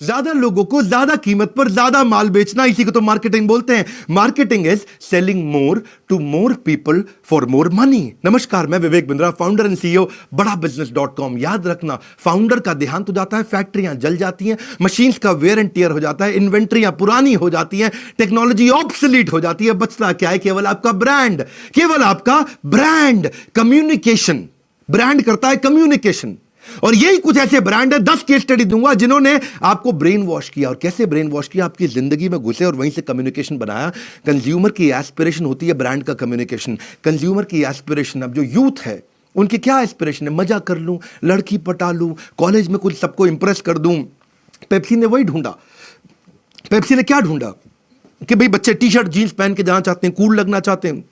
ज्यादा लोगों को ज्यादा कीमत पर ज्यादा माल बेचना, इसी को तो मार्केटिंग बोलते हैं। Marketing is selling more to more people for more money. नमस्कार, मैं Vivek Bindra, founder and CEO Bada business dot com. याद रखना, फाउंडर का देहांत हो जाता है, फैक्ट्रियां जल जाती हैं, मशीन्स का वेयर एंड टियर हो जाता है, इन्वेंट्रियां पुरानी हो जाती हैं, टेक्नोलॉजी ऑब्सोलीट हो जाती है। बचता क्या है? केवल आपका ब्रांड, केवल आपका ब्रांड। कम्युनिकेशन, ब्रांड करता है कम्युनिकेशन। और यही कुछ ऐसे ब्रांड है, 10 केस स्टडी दूंगा जिन्होंने आपको ब्रेन वॉश किया। और कैसे ब्रेन वॉश किया? आपकी जिंदगी में घुसे और वहीं से कम्युनिकेशन बनाया। कंज्यूमर की एस्पिरेशन होती है ब्रांड का कम्युनिकेशन। कंज्यूमर की एस्पिरेशन, अब जो यूथ है उनकी क्या एस्पिरेशन है? मजा कर लूं, लड़की पटा लूं, कॉलेज में कुछ सबको इंप्रेस कर दूं। पेप्सी ने वही ढूंढा। पेप्सी ने क्या ढूंढा कि भाई बच्चे टी शर्ट जीन्स पहन के जाना चाहते हैं, कूल लगना चाहते हैं।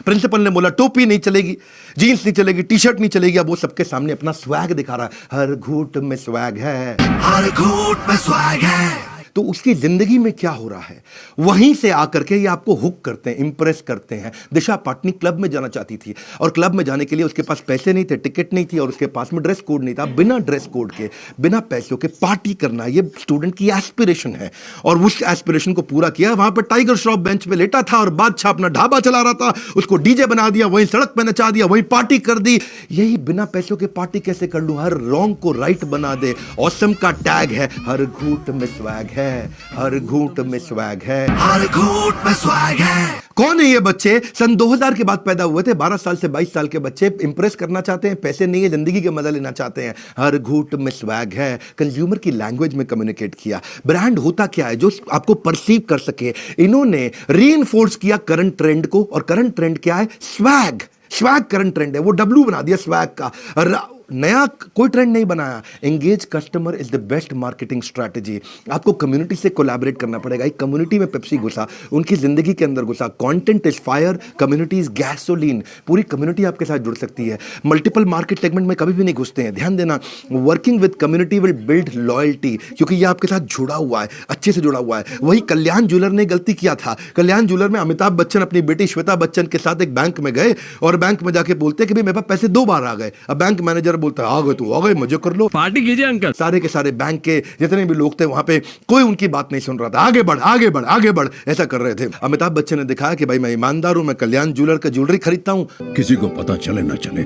प्रिंसिपल ने बोला टोपी नहीं चलेगी, जीन्स नहीं चलेगी, टी शर्ट नहीं चलेगी। अब वो सबके सामने अपना स्वैग दिखा रहा है। हर घूंट में स्वैग है, हर घूंट में स्वैग है। तो उसकी जिंदगी में क्या हो रहा है? वहीं से आकर के ये आपको हुक करते हैं, इंप्रेस करते हैं। दिशा पाटनी क्लब में जाना चाहती थी और क्लब में जाने के लिए उसके पास पैसे नहीं थे, टिकट नहीं थी और उसके पास में ड्रेस कोड नहीं था। बिना ड्रेस कोड के, बिना पैसों के पार्टी करना, ये स्टूडेंट की एस्पिरेशन है। और उस एस्पिरेशन को पूरा किया। वहां पर टाइगर श्रॉफ बेंच पे लेटा था और बादशाह अपना ढाबा चला रहा था, उसको डीजे बना दिया, वहीं सड़क पे नचा दिया, वहीं पार्टी कर दी। यही बिना पैसों के पार्टी कैसे कर लूं? हर रॉन्ग को राइट बना दे। ऑसम का टैग है, हर घूंट में स्वैग है, हर घूंट में स्वैग है, हर घूंट में स्वैग है। कौन है ये बच्चे? सन 2000 के बाद पैदा हुए थे। 12 साल से 22 साल के बच्चे इंप्रेस करना चाहते हैं, पैसे नहीं है, जिंदगी का मजा लेना चाहते हैं। हर घूंट में स्वैग है। कंज्यूमर की लैंग्वेज में कम्युनिकेट किया। ब्रांड होता क्या है? जो आपको परसीव कर सके। इन्होंने रीइंफोर्स किया करंट ट्रेंड को। और करंट ट्रेंड क्या है? स्वैग। स्वैग करंट ट्रेंड है, वो डब्ल्यू बना दिया स्वैग का। नया कोई ट्रेंड नहीं बनाया। Engage customer is the best marketing strategy. आपको कम्युनिटी से कोलैबोरेट करना पड़ेगा। एक कम्युनिटी में पेप्सी घुसा, उनकी जिंदगी के अंदर घुसा। Content is fire, community is gasoline. पूरी कम्युनिटी आपके साथ जुड़ सकती है। मल्टीपल मार्केट सेगमेंट में कभी भी नहीं घुसते हैं। ध्यान देना, working with community will build loyalty, क्योंकि ये आपके साथ जुड़ा हुआ है, अच्छे से जुड़ा हुआ है। वही कल्याण ज्वेलर ने गलती किया था। कल्याण ज्वेलर में अमिताभ बच्चन अपनी बेटी श्वेता बच्चन के साथ एक बैंक में गए और बैंक में जाके बोलते कि भाई मेरे पास पैसे 2 बार आ गए। अब बैंक मैनेजर बोलता है आ गए तो आ गए, मजे कर लो, पार्टी कीजिए अंकल। सारे के सारे बैंक के जितने भी लोग थे वहां पे कोई उनकी बात नहीं सुन रहा था। आगे बढ़, आगे बढ़, आगे बढ़, ऐसा कर रहे थे। अमिताभ बच्चन ने दिखाया कि भाई मैं ईमानदार हूं, मैं कल्याण ज्वेलर का ज्वेलरी खरीदता हूं। किसी को पता चले ना चले,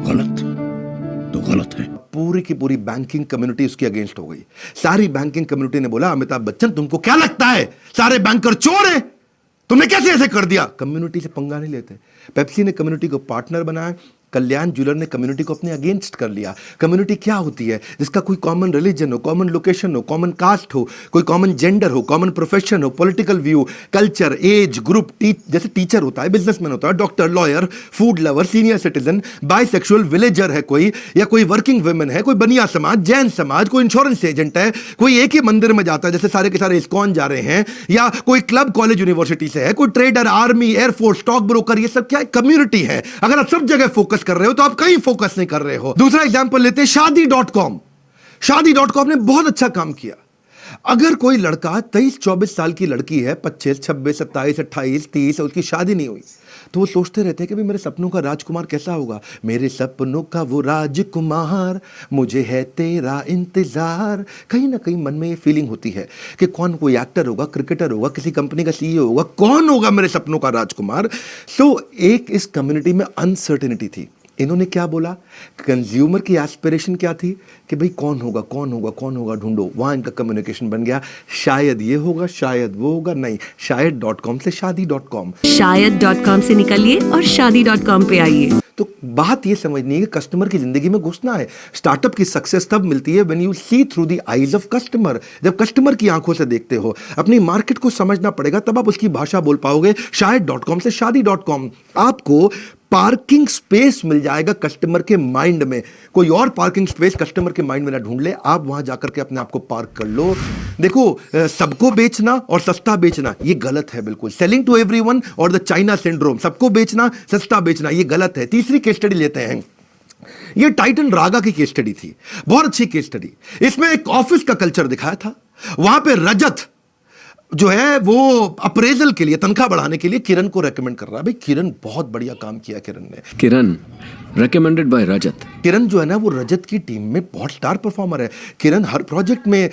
गलत तो गलत है। पूरी की पूरी बैंकिंग कम्युनिटी उसके अगेंस्ट हो गई। सारी बैंकिंग कम्युनिटी ने बोला अमिताभ बच्चन तुमको क्या लगता है सारे बैंकर चोर हैं? तुमने कैसे ऐसे कर दिया? कम्युनिटी से पंगा नहीं लेते। पेप्सी ने कम्युनिटी को पार्टनर बनाया, कल्याण ज्वेलर ने कम्युनिटी को अपने अगेंस्ट कर लिया। कम्युनिटी क्या होती है? जिसका कोई कॉमन रिलीजन हो, कॉमन लोकेशन हो, कॉमन कास्ट हो, कोई कॉमन जेंडर हो, कॉमन प्रोफेशन हो, political view, culture, age, group. जैसे टीचर होता है, बिजनेसमैन होता है, doctor, lawyer, food lover, senior citizen, bisexual, villager है कोई, या कोई वर्किंग वुमेन है, कोई बनिया समाज, जैन समाज, कोई इंश्योरेंस एजेंट है, कोई एक ही मंदिर में जाता है जैसे सारे के सारे इस्कॉन जा रहे हैं, या कोई क्लब कॉलेज यूनिवर्सिटी से है, कोई trader, army, air force, stock broker. ये सब क्या है? कम्युनिटी है। अगर आप सब जगह फोकस कर रहे हो तो आप कहीं फोकस नहीं कर रहे हो। दूसरा एग्जांपल लेते हैं शादी.com। शादी.com ने बहुत अच्छा काम किया। अगर कोई लड़का 23-24 साल की लड़की है, 25, 26, 27, 28, 30, उसकी शादी नहीं हुई, तो वो सोचते रहते हैं कि भाई मेरे सपनों का राजकुमार कैसा होगा? मेरे सपनों का वो राजकुमार, मुझे है तेरा इंतजार। कहीं ना कहीं मन में ये फीलिंग होती है कि कौन, कोई एक्टर होगा, क्रिकेटर होगा, किसी कंपनी का सीईओ होगा, कौन होगा मेरे सपनों का राजकुमार? सो एक इस कम्युनिटी में अनसर्टेनिटी थी। इन्होंने क्या बोला? कंज्यूमर की एस्पिरेशन क्या थी कि भाई कौन होगा, कौन होगा, कौन होगा, ढूंढो। वहां इनका कम्युनिकेशन बन गया, शायद ये होगा, शायद वो होगा। नहीं, शायद.com से शादी.com, शायद.com से निकलिए और शादी.com पे आइए। तो बात ये समझनी है कि कस्टमर की जिंदगी में घुसना है। स्टार्टअप की सक्सेस तब मिलती है when you see through the eyes of customer. जब कस्टमर की आंखों से देखते हो, अपनी मार्केट को समझना पड़ेगा, तब आप उसकी भाषा बोल पाओगे। शायद.com से शादी.com। आपको पार्किंग स्पेस मिल जाएगा कस्टमर के माइंड में। कोई और पार्किंग स्पेस कस्टमर के माइंड में ना ढूंढ ले, आप वहां जाकर के अपने आप को पार्क कर लो। देखो, सबको बेचना और सस्ता बेचना ये गलत है बिल्कुल। सेलिंग टू एवरीवन और द चाइना सिंड्रोम, सबको बेचना, सस्ता बेचना, ये गलत है। तीसरी केस स्टडी लेते हैं। ये टाइटन रागा की केस स्टडी थी, बहुत अच्छी केस स्टडी। इसमें एक ऑफिस का कल्चर दिखाया था। वहां पे रजत जो है वो अप्रेजल के लिए, तनख्वाह बढ़ाने के लिए किरण को रेकमेंड कर रहा है। भाई किरण बहुत बढ़िया काम किया किरण ने। किरण, recommended by Rajat. किरण जो है ना वो रजत की टीम में बहुत स्टार परफॉर्मर है। किरण हर प्रोजेक्ट में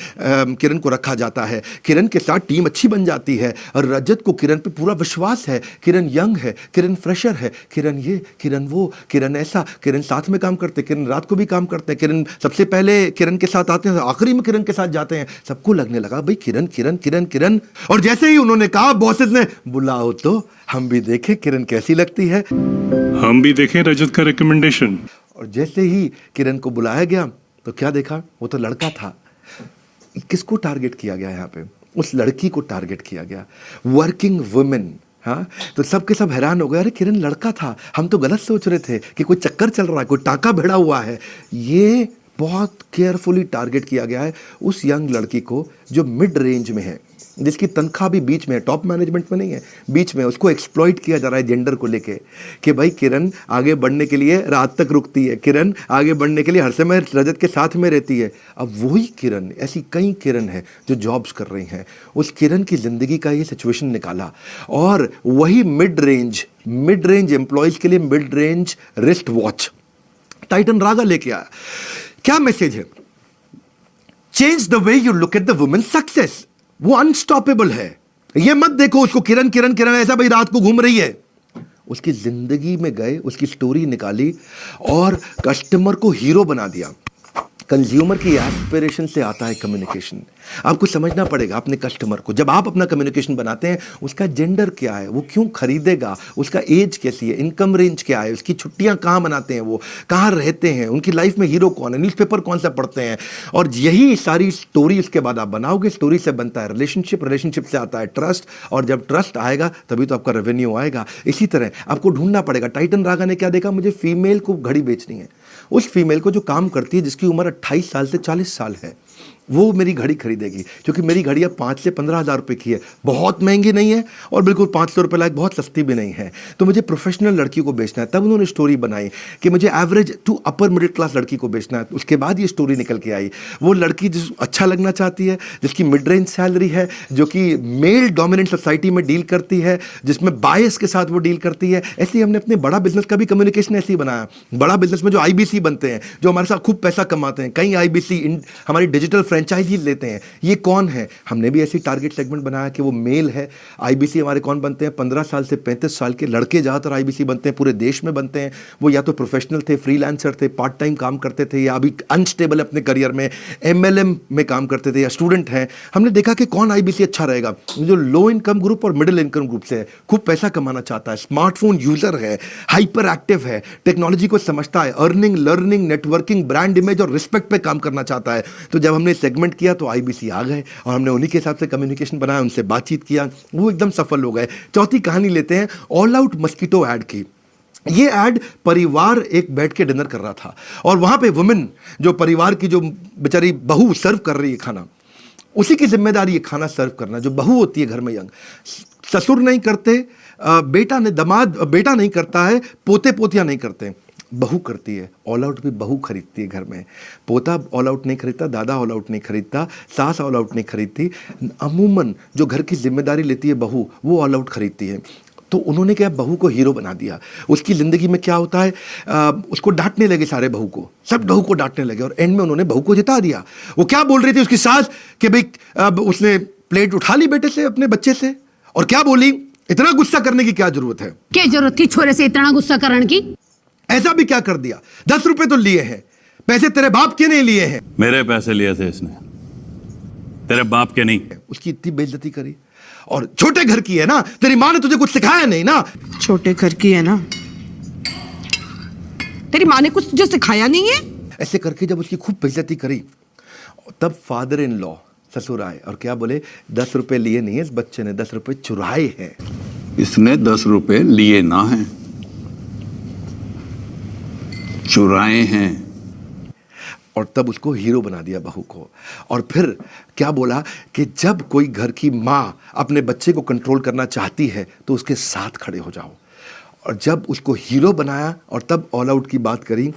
किरण को रखा जाता है, किरण के साथ टीम अच्छी बन जाती है और रजत को किरण पे पूरा विश्वास है। किरण यंग है, किरण फ्रेशर है, किरण ये, किरण वो, किरण ऐसा, किरण साथ में काम करते, किरण रात को भी काम करते हैं, किरण सबसे पहले किरण के साथ आते हैं, आखिरी में किरण के साथ जाते हैं। सबको लगने लगा भाई किरण किरण किरण किरण। और जैसे ही उन्होंने कहा बॉसेस ने, बुलाओ तो हम भी देखें किरण कैसी लगती है। हम भी देखें रजत का रिकमेंडेशन। और जैसे ही किरण को बुलाया गया तो क्या देखा, वो तो लड़का था। किसको टारगेट किया गया यहाँ पे? उस लड़की को टारगेट किया गया, वर्किंग वुमेन। हाँ, तो सब के सब हैरान हो गए, अरे किरण लड़का था, हम तो गलत सोच रहे थे कि कोई चक्कर चल रहा है, कोई टाका भिड़ा हुआ है। ये बहुत केयरफुली टारगेट किया गया है उस यंग लड़की को जो मिड रेंज में है, जिसकी तनख्वाह भी बीच में है, टॉप मैनेजमेंट में नहीं है, बीच में। उसको एक्सप्लॉइट किया जा रहा है जेंडर को लेके कि भाई किरण आगे बढ़ने के लिए रात तक रुकती है, किरण आगे बढ़ने के लिए हर समय रजत के साथ में रहती है। अब वही किरण, ऐसी कई किरण है जो जॉब्स कर रही हैं, उस किरण की ज़िंदगी का ये सिचुएशन निकाला और वही मिड रेंज एम्प्लॉयज़ के लिए mid range wrist watch Titan Raga लेके आया। क्या मैसेज है? Change the way you look at the women success. वो अनस्टॉपेबल है। ये मत देखो उसको किरण किरण किरण ऐसा भाई रात को घूम रही है। उसकी जिंदगी में गए, उसकी स्टोरी निकाली और कस्टमर को हीरो बना दिया। कंज्यूमर की एस्पिरेशन से आता है कम्युनिकेशन। आपको समझना पड़ेगा अपने कस्टमर को। जब आप अपना कम्युनिकेशन बनाते हैं, उसका जेंडर क्या है, वो क्यों खरीदेगा, उसका एज कैसी है, इनकम रेंज क्या है, उसकी छुट्टियां कहाँ मनाते हैं, वो कहाँ रहते हैं, उनकी लाइफ में हीरो कौन है, न्यूज़पेपर कौन सा पढ़ते हैं, और यही सारी स्टोरी उसके बाद आप बनाओगे। स्टोरी से बनता है रिलेशनशिप, रिलेशनशिप से आता है ट्रस्ट, और जब ट्रस्ट आएगा तभी तो आपका रेवेन्यू आएगा। इसी तरह आपको ढूंढना पड़ेगा। टाइटन रागा ने क्या देखा, मुझे फीमेल को घड़ी बेचनी है। उस फीमेल को जो काम करती है, जिसकी उम्र 28 साल से 40 साल है, वो मेरी घड़ी खरीदेगी, क्योंकि मेरी घड़ी अब 5 से 15 हज़ार रुपये की है। बहुत महंगी नहीं है और बिल्कुल 500 रुपये लायक बहुत सस्ती भी नहीं है। तो मुझे प्रोफेशनल लड़की को बेचना है। तब उन्होंने स्टोरी बनाई कि मुझे average to upper middle class लड़की को बेचना है। उसके बाद ये स्टोरी निकल के आई। वो लड़की जिस अच्छा लगना चाहती है, जिसकी मिड रेंज सैलरी है, जो कि मेल डोमिनेंट सोसाइटी में डील करती है, जिसमें बायस के साथ वो डील करती है। ऐसे ही हमने अपने बड़ा बिजनेस का भी कम्युनिकेशन ऐसे ही बनाया। बड़ा बिजनेस में जो IBC बनते हैं, जो हमारे साथ खूब पैसा कमाते हैं, कई IBC हमारी डिजिटल फ्रेंचाइजीज लेते हैं, ये कौन है? हमने भी ऐसी टारगेट सेगमेंट बनाया कि वो मेल है। IBC हमारे कौन बनते हैं? 15 साल से 35 साल के लड़के ज़्यादातर IBC बनते हैं, पूरे देश में बनते हैं। वो या तो प्रोफेशनल थे, फ्रीलांसर थे, पार्ट टाइम काम करते थे, या अभी अनस्टेबल अपने करियर में MLM में काम करते थे, या स्टूडेंट हैं। हमने देखा कि कौन IBC अच्छा रहेगा, जो लो इनकम ग्रुप और मिडिल इनकम ग्रुप से है, खूब पैसा कमाना चाहता है, स्मार्टफोन यूजर है, हाइपर एक्टिव है, टेक्नोलॉजी को समझता है, earning, learning, networking, brand image और रिस्पेक्ट पे काम करना चाहता है। तो जब हमने सेगमेंट किया तो IBC आ गए और हमने उन्हीं के हिसाब से कम्युनिकेशन बनाया, उनसे बातचीत किया, वो एकदम सफल हो गए। चौथी कहानी लेते हैं ऑल आउट मस्कीटो ऐड की। ये ऐड परिवार एक बैठ के डिनर कर रहा था और वहां पे वुमेन, जो परिवार की जो बेचारी बहू सर्व कर रही है खाना, उसी की जिम्मेदारी है खाना सर्व करना। जो बहू होती है घर में यंग, ससुर नहीं करते, बेटा नहीं करता है, पोते पोतियां नहीं करते, बहू करती है। ऑल आउट भी बहू खरीदती है घर में। पोता ऑल आउट नहीं खरीदता, दादा ऑल आउट नहीं खरीदता, सास ऑल आउट नहीं खरीदती। अमूमन जो घर की जिम्मेदारी लेती है बहू, वो ऑल आउट खरीदती है। तो उन्होंने क्या, बहू को हीरो बना दिया। उसकी ज़िंदगी में क्या होता है, उसको डांटने लगे सारे बहू को, सब बहू को डांटने लगे और एंड में उन्होंने बहू को जिता दिया। वो क्या बोल रही थी उसकी सास कि भाई उसने प्लेट उठा ली बेटे से, अपने बच्चे से, और क्या बोली, इतना गुस्सा करने की क्या जरूरत है, क्या जरूरत थी छोरे से इतना गुस्सा करने की? ऐसा भी क्या कर दिया, 10 रुपए तो लिए हैं, पैसे तेरे बाप के नहीं लिए हैं। मेरे पैसे लिए थे इसने, तेरे बाप के नहीं। उसकी इतनी बेइज्जती करी। और छोटे घर की है ना, तेरी माँ ने तुझे कुछ सिखाया नहीं ना। छोटे घर की है ना, तेरी माँ ने कुछ जो सिखाया नहीं है। ऐसे करके जब उसकी खूब बेइज्जती करी, तब फादर इन लॉ ससुर आए और क्या बोले, 10 रुपए लिए नहीं है इस बच्चे ने, 10 रुपए चुराए हैं। इसने 10 रुपए लिए ना हैं, चुराए हैं। और तब उसको हीरो बना दिया बहू को। और फिर क्या बोला कि जब कोई घर की माँ अपने बच्चे को कंट्रोल करना चाहती है तो उसके साथ खड़े हो जाओ। और जब उसको हीरो बनाया और तब ऑल आउट की बात करी,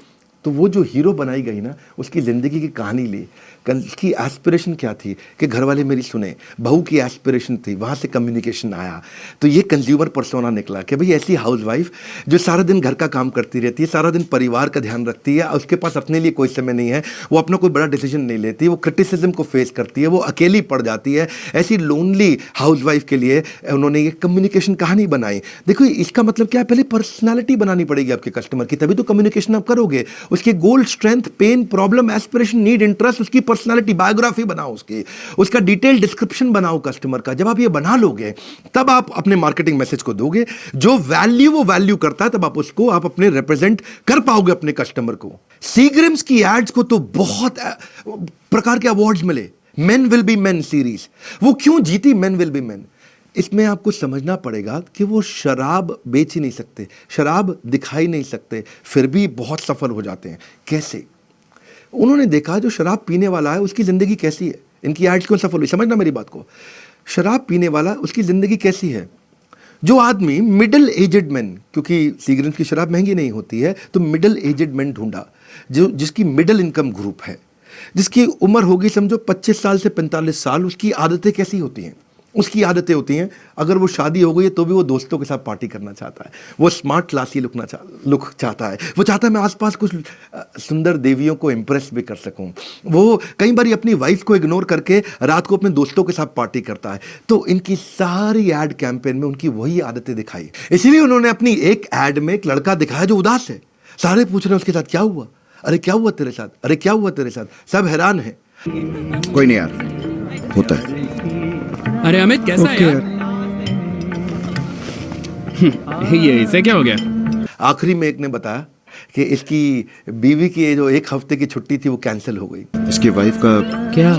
तो वो जो हीरो बनाई गई ना, उसकी ज़िंदगी की कहानी ली। की एस्पिरेशन क्या थी कि घर वाले मेरी सुने, बहू की एस्पिरेशन थी, वहाँ से कम्युनिकेशन आया। तो ये कंज्यूमर पर्सोना निकला कि भाई ऐसी हाउसवाइफ जो सारा दिन घर का काम करती रहती है, सारा दिन परिवार का ध्यान रखती है, उसके पास अपने लिए कोई समय नहीं है, वो अपना कोई बड़ा डिसीजन नहीं लेती, वो क्रिटिसिज्म को फेस करती है, वो अकेली पड़ जाती है। ऐसी लोनली हाउसवाइफ के लिए उन्होंने ये कम्युनिकेशन कहानी बनाई। देखो इसका मतलब क्या है, पहले पर्सनालिटी बनानी पड़ेगी आपके कस्टमर की, तभी तो कम्युनिकेशन आप करोगे। उसके goal, strength, pain, problem, aspiration, need, interest, उसकी पर्सनालिटी, बायोग्राफी बनाओ उसका डिटेल डिस्क्रिप्शन बनाओ कस्टमर का। जब आप ये बना लोगे तब आप अपने मार्केटिंग मैसेज को दोगे। जो वैल्यू वो वैल्यू करता है, तब आप अपने रिप्रेजेंट कर पाओगे अपने कस्टमर को। सीग्रिम्स की एड्स को तो बहुत प्रकार के अवार्ड्स मिले। Men will be main series, वो क्यों जीती मेन विल बी मेन? इसमें आपको समझना पड़ेगा कि वो शराब बेच ही नहीं सकते, शराब दिखाई नहीं सकते, फिर भी बहुत सफल हो जाते हैं। कैसे? उन्होंने देखा जो शराब पीने वाला है उसकी ज़िंदगी कैसी है। इनकी एड्स क्यों सफल हुई, समझना मेरी बात को। शराब पीने वाला उसकी ज़िंदगी कैसी है। जो आदमी मिडिल एजेड मैन, क्योंकि सीग्रेट की शराब महंगी नहीं होती है, तो मिडिल एजेड मैन ढूंढा जो जिसकी मिडिल इनकम ग्रुप है, जिसकी उम्र होगी समझो 25 साल से 45 साल। उसकी आदतें कैसी होती हैं? उसकी आदतें होती हैं, अगर वो शादी हो गई है तो भी वो दोस्तों के साथ पार्टी करना चाहता है, वो स्मार्ट क्लासी लुक चाहता है, वो चाहता है मैं आसपास कुछ सुंदर देवियों को इम्प्रेस भी कर सकूं। वो कई बार अपनी वाइफ को इग्नोर करके रात को अपने दोस्तों के साथ पार्टी करता है। तो इनकी सारी एड कैंपेन में उनकी वही आदतें दिखाई। इसीलिए उन्होंने अपनी एक एड में एक लड़का दिखाया जो उदास है। सारे पूछ रहे हैं उसके साथ क्या हुआ, अरे क्या हुआ तेरे साथ, अरे क्या हुआ तेरे साथ, सब हैरान है। कोई नहीं यार, होता है। अरे अमित कैसा है यार? ये इसे क्या हो गया? आखिरी में एक ने बताया कि इसकी बीवी की जो 1 हफ्ते की छुट्टी थी वो कैंसिल हो गई। इसकी वाइफ का क्या?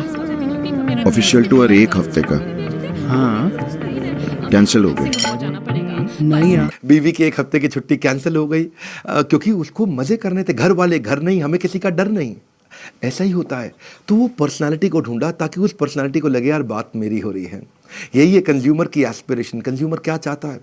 ऑफिशियल टूर 1 हफ्ते का हाँ कैंसिल हो गया। नहीं यार, बीवी की 1 हफ्ते की छुट्टी कैंसिल हो गई क्योंकि उसको मजे करने थे, घर वाले, घर नहीं, हमें किसी का डर नहीं। ऐसा ही होता है। तो वो पर्सनालिटी को ढूंढा ताकि उस पर्सनालिटी को लगे यार बात मेरी हो रही है। यही है कंज्यूमर की एस्पिरेशन। कंज्यूमर क्या चाहता है?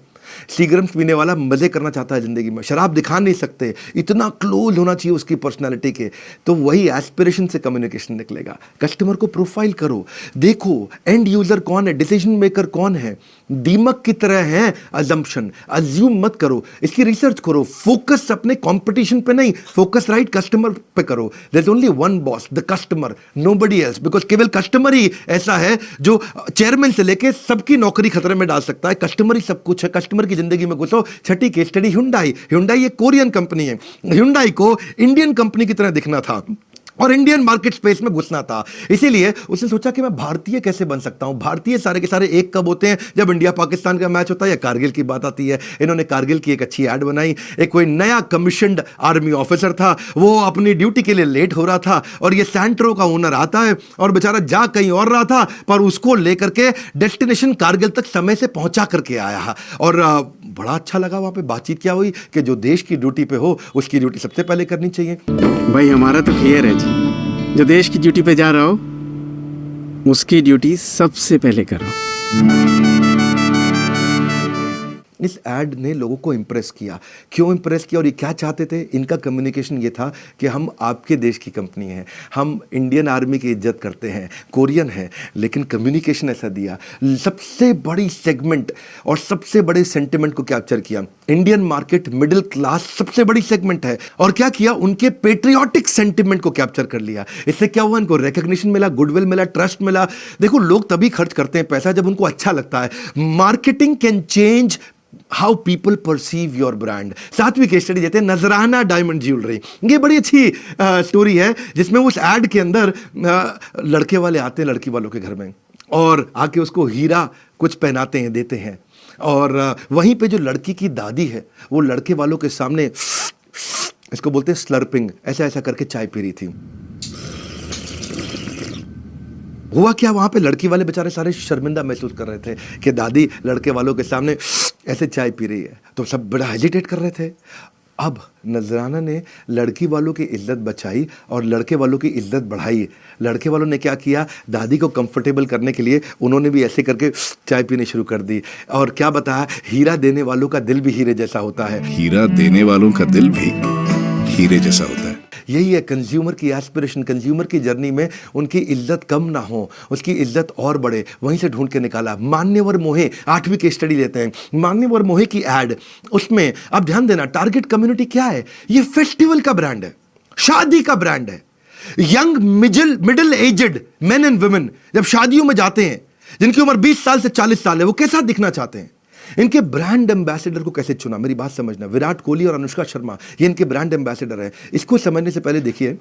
सीग्रम्स पीने वाला मजे करना चाहता है जिंदगी में, शराब दिखा नहीं सकते, इतना क्लोज होना चाहिए उसकी पर्सनालिटी के। तो वही एस्पिरेशन से कम्युनिकेशन निकलेगा। कस्टमर को प्रोफाइल करो, देखो एंड यूजर कौन है, डिसीजन मेकर कौन है। दीमक की तरह है अजम्पशन, अज्यूम मत करो, इसकी रिसर्च करो। फोकस अपने कंपटीशन पे नहीं, फोकस राइट कस्टमर पे करो। There is only one boss, the customer, nobody else. Because केवल कस्टमर ही ऐसा है जो चेयरमैन से लेके सबकी नौकरी खतरे में डाल सकता है। कस्टमर ही सब कुछ है। कस्टमर की जिंदगी में घुसो। छठी केस स्टडी Hyundai एक कोरियन कंपनी है। Hyundai को इंडियन कंपनी की तरह दिखना था और इंडियन मार्केट स्पेस में घुसना था। इसीलिए उसने सोचा कि मैं भारतीय कैसे बन सकता हूं। भारतीय सारे के सारे एक कब होते हैं? जब इंडिया पाकिस्तान का मैच होता है या कारगिल की बात आती है। इन्होंने कारगिल की एक अच्छी ऐड बनाई। एक कोई नया कमीशन्ड आर्मी ऑफिसर था, वो अपनी ड्यूटी के लिए लेट हो रहा था और ये सैंट्रो का ओनर आता है और बेचारा जा कहीं और रहा था, पर उसको लेकर के डेस्टिनेशन कारगिल तक समय से पहुंचा करके आया। और बड़ा अच्छा लगा। वहां पे बातचीत क्या हुई कि जो देश की ड्यूटी पे हो उसकी ड्यूटी सबसे पहले करनी चाहिए। भाई हमारा तो क्लियर है जी, जो देश की ड्यूटी पे जा रहा हो उसकी ड्यूटी सबसे पहले करो। इस एड ने लोगों को इंप्रेस किया। क्यों इंप्रेस किया और ये क्या चाहते थे? इनका कम्युनिकेशन ये था कि हम आपके देश की कंपनी हैं, हम इंडियन आर्मी की इज्जत करते हैं, कोरियन है, लेकिन कम्युनिकेशन ऐसा दिया। सबसे बड़ी सेगमेंट और सबसे बड़े सेंटिमेंट को कैप्चर किया। इंडियन मार्केट मिडिल क्लास सबसे बड़ी सेगमेंट है और क्या किया? उनके पेट्रियाटिक सेंटिमेंट को कैप्चर कर लिया। इससे क्या हुआ? इनको रिकग्निशन मिला, गुडविल मिला, ट्रस्ट मिला। देखो लोग तभी खर्च करते हैं पैसा जब उनको अच्छा लगता है। Marketing can change how people perceive your brand. 7वीं केस स्टडी देते हैं नजराना डायमंड ज्वेलरी। ये बड़ी अच्छी स्टोरी है जिसमें उस एड के अंदर लड़के वाले आते हैं लड़की वालों के घर में और आके उसको हीरा कुछ पहनाते हैं, देते हैं। और वहीं पे जो लड़की की दादी है वो लड़के वालों के सामने, इसको बोलते हैं स्लर्पिंग, ऐसा ऐसा करके चाय पी रही थी। हुआ क्या? वहां पे लड़की वाले बेचारे सारे शर्मिंदा महसूस कर रहे थे कि दादी लड़के वालों के सामने ऐसे चाय पी रही है, तो सब बड़ा हेजिटेट कर रहे थे। अब नजराना ने लड़की वालों की इज्जत बचाई और लड़के वालों की इज्जत बढ़ाई। लड़के वालों ने क्या किया? दादी को कंफर्टेबल करने के लिए उन्होंने भी ऐसे करके चाय पीनी शुरू कर दी। और क्या बताया? हीरा देने वालों का दिल भी हीरे जैसा होता है। हीरा देने वालों का दिल भी हीरे जैसा होता है। यही है कंज्यूमर की एस्पिरेशन, कंज्यूमर की जर्नी में उनकी इज्जत कम ना हो, उसकी इज्जत और बढ़े, वहीं से ढूंढ के निकाला। मान्यवर मोहे 8वीं केस स्टडी लेते हैं, मान्यवर मोहे की एड, उसमें अब ध्यान देना टारगेट कम्युनिटी क्या है, ये फेस्टिवल का ब्रांड है, शादी का ब्रांड है। Young middle aged men and women जब शादियों में जाते हैं, जिनकी उम्र 20 साल से 40 साल है, वो कैसा दिखना चाहते हैं, इनके ब्रांड एम्बेसडर को कैसे चुना, मेरी बात समझना। विराट कोहली और अनुष्का शर्मा ये इनके ब्रांड एम्बेसडर है। इसको समझने से पहले देखिए,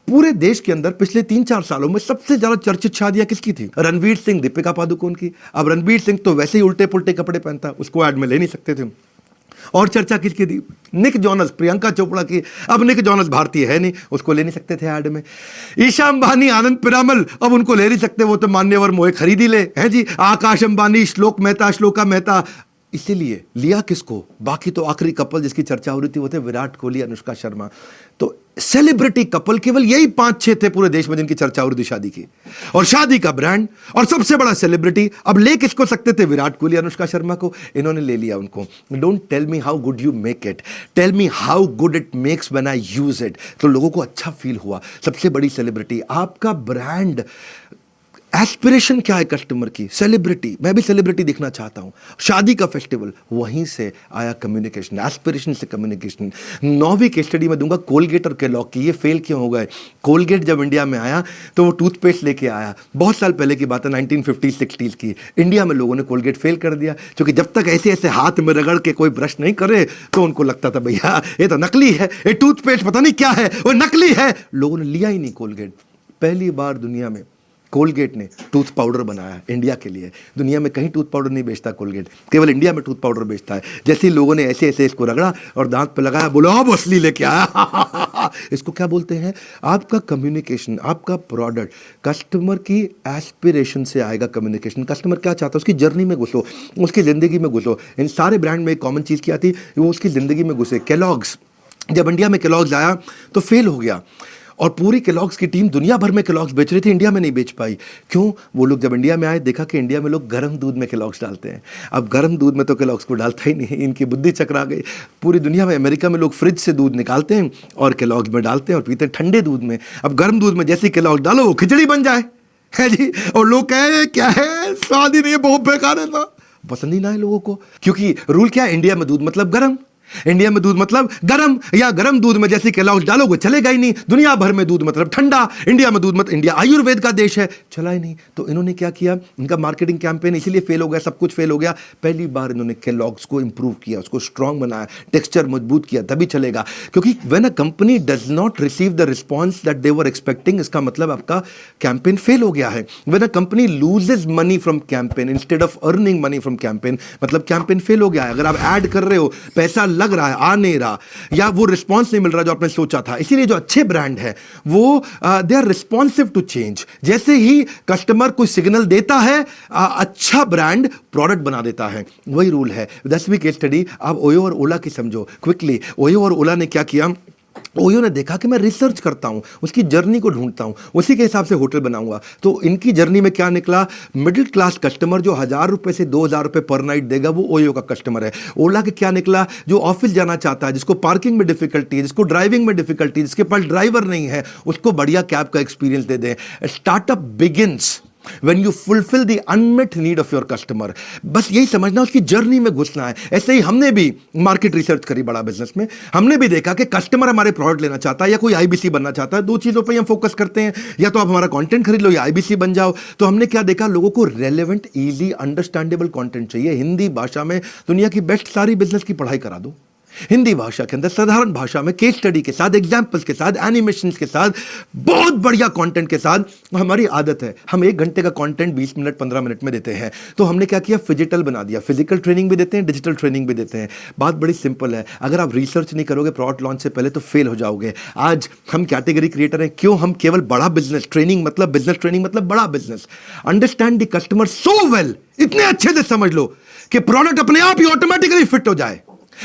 पूरे देश के अंदर पिछले 3-4 सालों में सबसे ज्यादा चर्चित शादियां किसकी थी? रणवीर सिंह, दीपिका पादुकोण की। अब रणवीर सिंह तो वैसे ही उल्टे पुल्टे कपड़े पहनता, उसको ऐड में ले नहीं सकते थे। और चर्चा किसकी थी? निक जॉनस, प्रियंका चोपड़ा की। अब निक जॉनस भारतीय है नहीं, उसको ले नहीं सकते थे ऐड में। ईशा अंबानी, आनंद पिरामल, अब उनको ले नहीं सकते, वो तो मान्यवर मोहे खरीद ही ले हैं जी। आकाश अंबानी, श्लोका मेहता। इसीलिए लिया किसको? बाकी तो आखिरी कपल जिसकी चर्चा हो रही थी वो थे विराट कोहली, अनुष्का शर्मा। तो सेलिब्रिटी कपल केवल यही 5-6 थे पूरे देश में जिनकी चर्चा हो रही थी शादी की। और शादी का ब्रांड और सबसे बड़ा सेलिब्रिटी अब ले किसको सकते थे? विराट कोहली, अनुष्का शर्मा को। इन्होंने ले लिया उनको। Don't tell me how good you make it, tell me how good it makes when I use it. तो लोगों को अच्छा फील हुआ। सबसे बड़ी सेलिब्रिटी, आपका ब्रांड एस्पिरेशन क्या है कस्टमर की? सेलिब्रिटी, मैं भी सेलिब्रिटी दिखना चाहता हूं। शादी का फेस्टिवल, वहीं से आया कम्युनिकेशन, एस्पिरेशन से कम्युनिकेशन। 9वीं केस स्टडी में दूंगा कोलगेट और केलॉग की। ये फेल क्यों हो गए? कोलगेट जब इंडिया में आया तो वो टूथपेस्ट लेके आया, बहुत साल पहले की बात है, 1950-60s की। इंडिया में लोगों ने कोलगेट फेल कर दिया, क्योंकि जब तक ऐसे ऐसे हाथ में रगड़ के कोई ब्रश नहीं करे तो उनको लगता था भैया ये तो नकली है, ये टूथपेस्ट पता नहीं क्या है, वो नकली है। लोगों ने लिया ही नहीं कोलगेट। पहली बार दुनिया में कोलगेट ने टूथ पाउडर बनाया इंडिया के लिए। दुनिया में कहीं टूथ पाउडर नहीं बेचता कोलगेट, केवल इंडिया में टूथ पाउडर बेचता है। जैसे ही लोगों ने ऐसे ऐसे इसको रगड़ा और दांत पे लगाया, बोलो अब असली लेके आया। इसको क्या बोलते हैं? आपका कम्युनिकेशन, आपका प्रोडक्ट कस्टमर की एस्पिरेशन से आएगा। कम्युनिकेशन, कस्टमर क्या चाहता है उसकी जर्नी में घुसो, उसकी जिंदगी में घुसो। इन सारे ब्रांड में एक कॉमन चीज़ क्या थी? वो उसकी जिंदगी में घुसे। केलॉग्स, जब इंडिया में केलॉग्स आया तो फेल हो गया, और पूरी केलॉग्स की टीम दुनिया भर में केलॉग्स बेच रही थी, इंडिया में नहीं बेच पाई। क्यों? वो लोग जब इंडिया में आए, देखा कि इंडिया में लोग गर्म दूध में केलॉग्स डालते हैं। अब गर्म दूध में तो केलॉग्स को डालता ही नहीं, इनकी बुद्धि चकरा गई। पूरी दुनिया में, अमेरिका में लोग फ्रिज से दूध निकालते हैं और केलॉग्स में डालते हैं और पीते हैं ठंडे दूध में। अब गर्म दूध में जैसी केलॉग्स डालो वो खिचड़ी बन जाए, है जी। और लोग कहे क्या है, स्वाद ही नहीं है, बहुत बेकार है, पसंद ही ना है लोगों को। क्योंकि रूल क्या है? इंडिया में दूध मतलब गर्म, इंडिया में दूध मतलब गरम, या गरम दूध में जैसे केलॉग्स डालोगे चलेगा ही नहीं। दुनिया भर में दूध मतलब ठंडा, इंडिया में दूध मतलब, इंडिया आयुर्वेद का देश है, चला ही नहीं। तो इन्होंने क्या किया? इनका मार्केटिंग कैंपेन इसीलिए फेल हो गया, सब कुछ फेल हो गया। पहली बार इन्होंने केलॉग्स को इंप्रूव किया, उसको स्ट्रांग बनाया, टेक्सचर मजबूत किया, तभी चलेगा। क्योंकि when a company does not receive the response that they were expecting, इसका मतलब आपका कैंपेन फेल हो गया है। When a company loses money from campaign instead of earning money from campaign, मतलब कैंपेन फेल हो गया है। अगर आप ऐड कर रहे हो, पैसा लग रहा है, आ नहीं रहा, या वो रिस्पॉन्स नहीं मिल रहा जो आपने सोचा था। इसीलिए जो अच्छे ब्रांड है वो they are responsive to change. जैसे ही कस्टमर कोई सिग्नल देता है, अच्छा ब्रांड प्रोडक्ट बना देता है। वही रूल है। 10वीं केस स्टडी आप ओयो और ओला की समझो क्विकली। ओयो और ओला ने क्या किया? ओयो ने देखा कि मैं रिसर्च करता हूं, उसकी जर्नी को ढूंढता हूं, उसी के हिसाब से होटल बनाऊंगा। तो इनकी जर्नी में क्या निकला? मिडिल क्लास कस्टमर जो 1000 रुपए से 2000 रुपए पर नाइट देगा, वो ओयो का कस्टमर है। ओला के क्या निकला? जो ऑफिस जाना चाहता है, जिसको पार्किंग में डिफिकल्टी है, जिसको ड्राइविंग में डिफिकल्टी, जिसके पास ड्राइवर नहीं है, उसको बढ़िया कैब का एक्सपीरियंस दे दें। Startup begins when you fulfill the unmet need of your customer। बस यही समझना, उसकी जर्नी में घुसना है। ऐसे ही हमने भी मार्केट रिसर्च करी बड़ा बिजनेस में, हमने भी देखा कि कस्टमर हमारे प्रोडक्ट लेना चाहता है या कोई आईबीसी बनना चाहता है। 2 चीजों पे हम फोकस करते हैं, या तो आप हमारा कंटेंट खरीद लो या आईबीसी बन जाओ। तो हमने क्या देखा? लोगों को रेलेवेंट, इजी, अंडरस्टैंडेबल कंटेंट चाहिए। हिंदी भाषा में दुनिया की बेस्ट सारी बिजनेस की पढ़ाई करा दो, हिंदी भाषा के अंदर, साधारण भाषा में, केस स्टडी के साथ, एग्जाम्पल्स के साथ, एनिमेशंस के साथ, बहुत बढ़िया कंटेंट के साथ। हमारी आदत है हम 1 घंटे का कंटेंट 20 मिनट 15 मिनट में देते हैं। तो हमने क्या किया? फिजिकल बना दिया। फिजिकल ट्रेनिंग भी देते हैं, डिजिटल ट्रेनिंग भी देते हैं। बात बड़ी सिंपल है, अगर आप रिसर्च नहीं करोगे प्रोडक्ट लॉन्च से पहले तो फेल हो जाओगे। आज हम कैटेगरी क्रिएटर हैं, क्यों? हम केवल बड़ा बिजनेस, ट्रेनिंग मतलब बिजनेस, ट्रेनिंग मतलब बड़ा business. Understand the customer so well, इतने अच्छे से समझ लो कि प्रोडक्ट अपने आप ही ऑटोमेटिकली फिट हो जाए।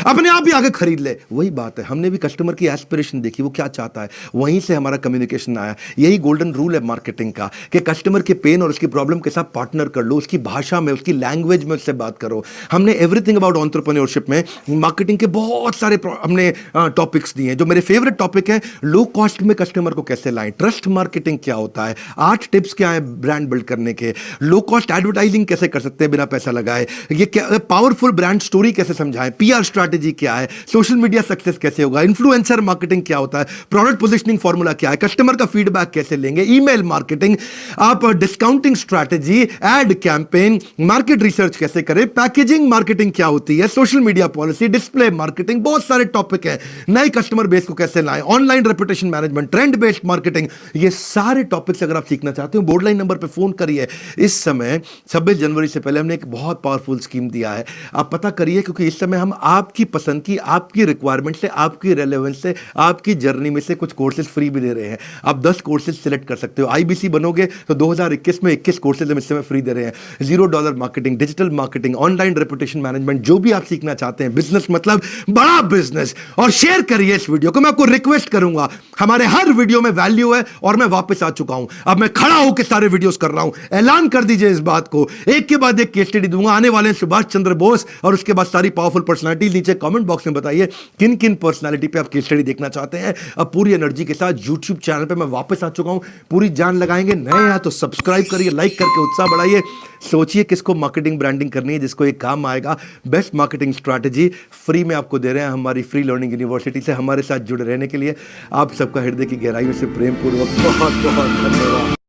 अपने आप भी आगे खरीद ले। वही बात है, हमने भी कस्टमर की एस्पिरेशन देखी, वो क्या चाहता है, वहीं से हमारा कम्युनिकेशन आया। यही गोल्डन रूल है मार्केटिंग का कि कस्टमर के पेन और उसकी प्रॉब्लम के साथ पार्टनर कर लो, उसकी भाषा में, उसकी लैंग्वेज में उससे बात करो। हमने एवरीथिंग अबाउट एंटरप्रेन्योरशिप में मार्केटिंग के बहुत सारे हमने टॉपिक्स दिए हैं। जो मेरे फेवरेट टॉपिक है, लो कॉस्ट में कस्टमर को कैसे लाएं, ट्रस्ट मार्केटिंग क्या होता है, 8 टिप्स क्या है ब्रांड बिल्ड करने के, लो कॉस्ट एडवर्टाइजिंग कैसे कर सकते हैं बिना पैसा लगाए, ये क्या पावरफुल ब्रांड स्टोरी कैसे समझाएं, पीआर स्ट्रैटेजी क्या है, सोशल मीडिया सक्सेस कैसे होगा, इन्फ्लुएंसर मार्केटिंग क्या होता है, प्रोडक्ट पोजिशनिंग फॉर्मूला क्या है, कस्टमर का फीडबैक कैसे लेंगे, ईमेल मार्केटिंग, आप discounting strategy, ad campaign, market research कैसे करें, पैकेजिंग मार्केटिंग क्या होती है, social media policy, display marketing, बहुत सारे टॉपिक हैं। नए कस्टमर बेस को कैसे लाएं, online reputation management, trend based marketing, ये सारे टॉपिक्स अगर आप सीखना चाहते हो, बोर्ड लाइन नंबर पे फोन करिए। इस समय 26 जनवरी से पहले हमने एक बहुत पावरफुल स्कीम दिया है, आप पता करिए, क्योंकि इस समय हम आपकी पसंद की, आपकी रिक्वायरमेंट से, आपकी रेलेवेंस से, आपकी जर्नी में से कुछ कोर्सेज फ्री भी दे रहे हैं। आप 10 कोर्सेज सिलेक्ट कर सकते हो। आईबीसी बनोगे तो 2021 में 21 कोर्सेज हम इस समय फ्री दे रहे हैं। $0 marketing, digital marketing, online reputation management, जो भी आप सीखना चाहते हैं, बिजनेस मतलब बड़ा बिजनेस। और शेयर करिए इस वीडियो को। मैं आपको रिक्वेस्ट करूंगा, हमारे हर वीडियो में वैल्यू है और मैं वापस आ चुका हूं। अब मैं खड़ा होकर सारे वीडियोस कर रहा हूं। ऐलान कर दीजिए इस बात को, एक के बाद एक केस स्टडी दूंगा। आने वाले हैं सुभाष चंद्र बोस और उसके बाद सारी पावरफुल पर्सनालिटीज। नीचे कमेंट बॉक्स में बताइए किन किन पर्सनालिटी पे आप केस स्टडी देखना चाहते हैं। अब पूरी एनर्जी के साथ यूट्यूब चैनल पे मैं वापस आ चुका हूं, पूरी जान लगाएंगे। नए हैं तो सब्सक्राइब करिए, लाइक करके उत्साह बढ़ाइए। सोचिए किसको मार्केटिंग ब्रांडिंग करनी है, जिसको एक काम आएगा। बेस्ट मार्केटिंग स्ट्रैटेजी फ्री में आपको दे रहे हैं हमारी फ्री लर्निंग यूनिवर्सिटी से। हमारे साथ जुड़े रहने के लिए आप सबका हृदय की गहराइयों से प्रेम पूर्वक बहुत बहुत धन्यवाद।